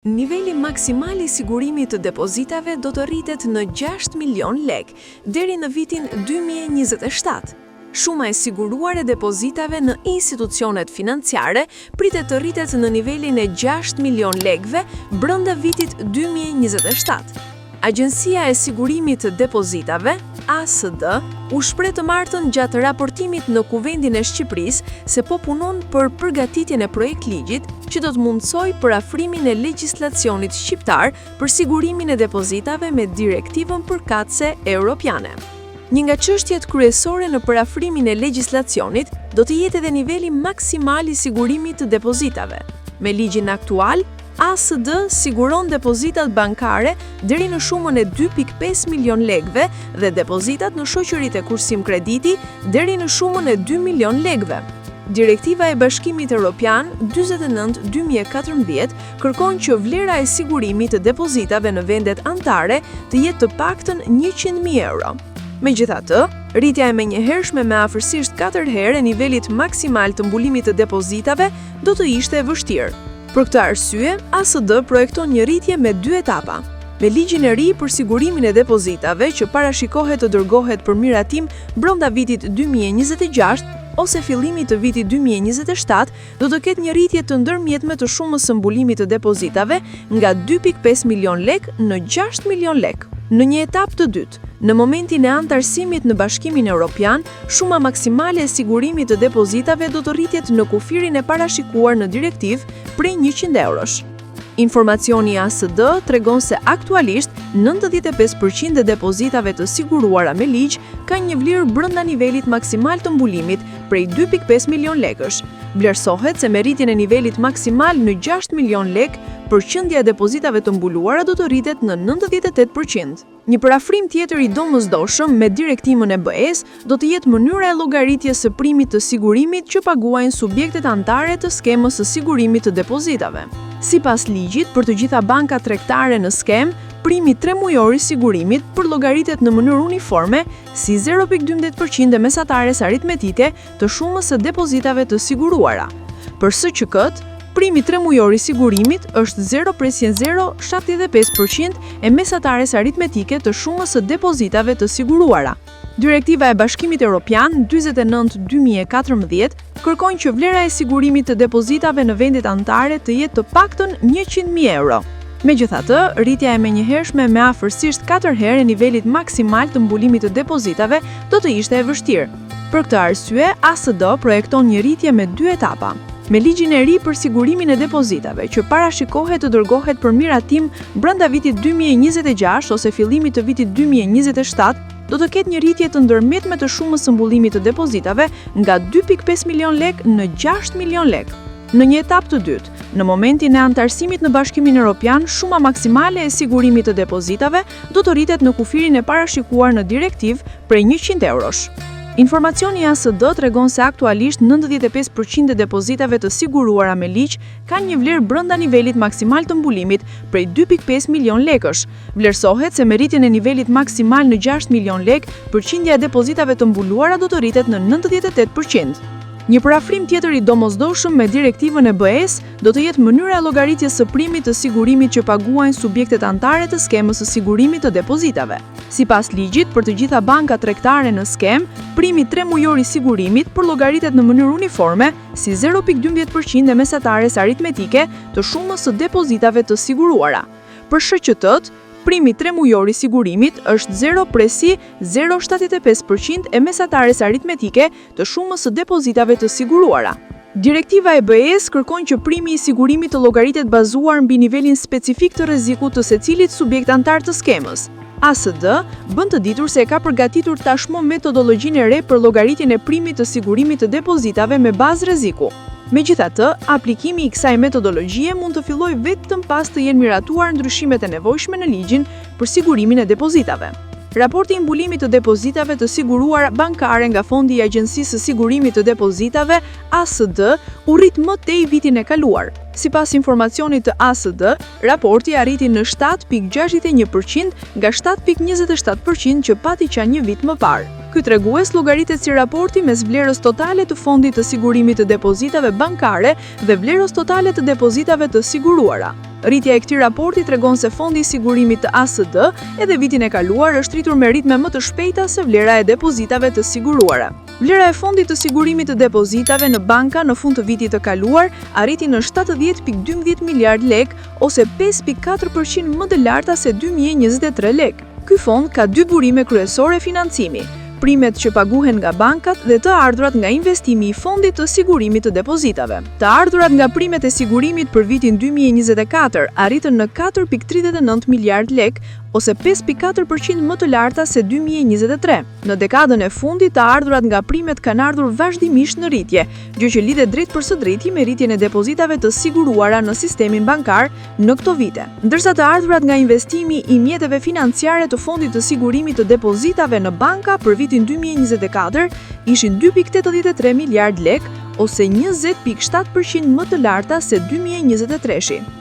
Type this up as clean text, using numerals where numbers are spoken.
Niveli maksimal I sigurimit të depozitave do të rritet në 6 milion lek deri në vitin 2027. Shuma e siguruar e depozitave në institucionet financiare pritet të rritet në nivelin e 6 milion lekve brenda vitit 2027. Agjencia e Sigurimit të Depozitave, ASD, u shpreh të martën gjatë raportimit në Kuvendin e Shqipërisë se po punon për përgatitjen e projektligjit që do të mundsojë përafrimin e legjislacionit shqiptar për sigurimin e depozitave me direktivën përkatëse europiane. Një nga çështjet kryesore në përafrimin e legjislacionit do të jetë edhe niveli maksimal I sigurimit të depozitave. Me ligjin aktual, ASD siguron depozitat bankare deri në shumën e 2.5 milion lekve dhe depozitat në shoqëritë e kursim krediti deri në shumën e 2 milion lekve. Direktiva e Bashkimit Evropian 49/2014 kërkon që vlera e sigurimit të depozitave në vendet anëtare të jetë të paktën 100.000 euro. Megjithatë, rritja e menjëhershme me afërsisht 4 herë e nivelit maksimal të mbulimit të depozitave do të ishte e vështirë. Për këtë arsye, ASD projekton një rritje me 2 etapa. Me ligjin e ri për sigurimin e depozitave që parashikohet të dërgohet për miratim brenda vitit 2026 ose fillimit të vitit 2027, do të ketë një rritje të ndërmjetme të shumës së mbulimit të depozitave nga 2.5 milion lek në 6 milion lek. Në një etapë të dytë, në momentin e antarësimit në Bashkimin Evropian, shuma maksimale e sigurimit të depozitave do të rritet në kufirin e parashikuar në direktivë prej 100 eurosh. Informacioni ASD tregon se aktualisht 95% e depozitave të siguruara me ligj kanë një vlerë brenda nivelit maksimal të mbulimit prej 2.5 milion lekësh. Vlerësohet se me rritjen e nivelit maksimal në 6 milion lek, përqendja e depozitave të mbuluara do të rritet në 98%. Një përafrim tjetër I domosdoshëm me direktivën e BE-s do të jetë mënyra e llogaritjes së primit të sigurimit që paguajnë subjektet anëtare të skemës së sigurimit të depozitave. Sipas ligjit, për të gjitha bankat tregtare në skemë, primi 3 mujor I sigurimit përllogaritet në mënyrë uniforme si 0.12% e mesatares aritmetike të shumës së depozitave të siguruara. Për SQK-t, primi 3 mujor I sigurimit është 0.075% e mesatares aritmetike të shumës së depozitave të siguruara. Direktiva e Bashkimit Evropian 49/2014 kërkon që vlera e sigurimit të depozitave në vendet anëtare të jetë të paktën 100.000 euro. Megjithatë, rritja e menjëhershme me afërsisht 4 herë e nivelit maksimal të mbulimit të depozitave do të ishte e vështirë. Për këtë arsye, ASD projekton një rritje me 2 etapa. Me ligjin e ri për sigurimin e depozitave, që parashikohet të dërgohet për miratim brenda vitit 2026 ose fillimit të vitit 2027, do të ketë një rritje të ndërmjetme të shumës së mbullimit të depozitave nga 2.5 milion lek në 6 milion lek. Në një etapë të dytë, në momentin e antarësimit në Bashkimin Evropian, shuma maksimale e sigurimit të depozitave do të rritet në kufirin e parashikuar në direktivë prej 100 eurosh. Informacioni ASD tregon se aktualisht 95% e depozitave të siguruara me ligj kanë një vlerë brenda nivelit maksimal të mbulimit prej 2.5 milion lekësh. Vlerësohet se me rritjen e nivelit maksimal në 6 milion lek, përqindja e depozitave të mbuluara do të rritet në 98%. Një përafrim tjetër I domosdoshëm me direktivën e BE-s do të jetë mënyra e llogaritjes së primit të sigurimit që paguajnë subjektet anëtare të skemës së sigurimit të depozitave. Sipas ligjit, për të gjitha bankat tregtare në skemë, primi 3 mujor I sigurimit përllogaritet në mënyrë uniforme si 0.12% e mesatares aritmetike të shumës së depozitave të siguruara. Për SQT-t, primi 3 mujor I sigurimit është 0.075% e mesatares aritmetike të shumës së depozitave të siguruara. Direktiva e BE-s kërkon që primi I sigurimit të llogaritet bazuar mbi nivelin specifik të rrezikut të secilit subjekt antar të skemës. ASD bën të ditur se ka përgatitur tashmë metodologjinë e re për llogaritjen e primit të sigurimit të depozitave me bazë rreziku. Megjithatë, aplikimi I kësaj metodologjie mund të fillojë vetëm pas të jenë miratuar ndryshimet e nevojshme në ligjin për sigurimin e depozitave. Raporti I mbulimit të depozitave të siguruara bankare nga Fondi I Agjencisë së Sigurimit të Depozitave, ASD, u rrit më tej vitin e kaluar. Sipas informacionit të ASD, raporti arriti në 7.61% nga 7.27% që pati qa një vit më parë. Ky tregues llogaritet si raporti mes vlerës totale të fondit të sigurimit të depozitave bankare dhe vlerës totale të depozitave të siguruara. Rritja e këtij raporti tregon se fondi i sigurimit të ASD edhe vitin e kaluar është rritur me ritme më të shpejta se vlera e depozitave të siguruara. Vlera e fondit të sigurimit të depozitave në banka në fund të vitit të kaluar arriti në 70.12 miliard lek ose 5.4% më të larta se 2023 lek. Ky fond ka dy burime kryesore financimi: primet që paguhen nga bankat dhe të ardhurat nga investimi i fondit të sigurimit të depozitave. Të ardhurat nga primet e sigurimit për vitin 2024 arritën në 4.39 miliard lek ose 5.4% më të larta se 2023. Në dekadën e fundit, të ardhurat nga primet kanë ardhur vazhdimisht në rritje, gjë që lidhet drejt për së drejti me rritjen e depozitave të siguruara në sistemin bankar në këto vite. Ndërsa të ardhurat nga investimi i mjeteve financiare të fondit të sigurimit të depozitave në banka për vitin 2024 ishin 2.83 miliard lek ose 20.7% më të larta se 2023.